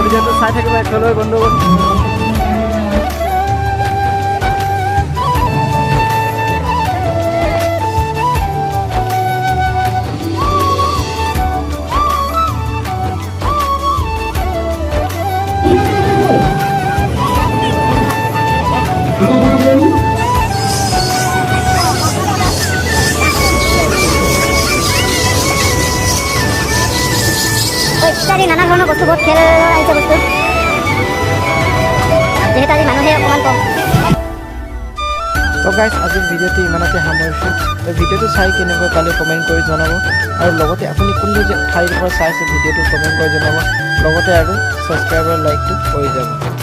ভিডিঅ'টো চাই থাকিবা একেলৈ বন্ধুগণ। ইত্যাদি নানা ধৰণৰ বস্তু বহুত খেল আহিছে বস্তু যিহেতু আজি মানুহে অকণমান কম। তো গাইজ আজিৰ ভিডিঅ'টো ইমানতে সামৰিছোঁ। ভিডিঅ'টো চাই কেনেকৈ পালে কমেণ্ট কৰি জনাব আৰু লগতে আপুনি কোনটো ঠাইৰ পৰা চাইছে ভিডিঅ'টো কমেণ্ট কৰি জনাব লগতে আৰু ছাবস্ক্ৰাইবাৰ লাইকটো কৰি যাব।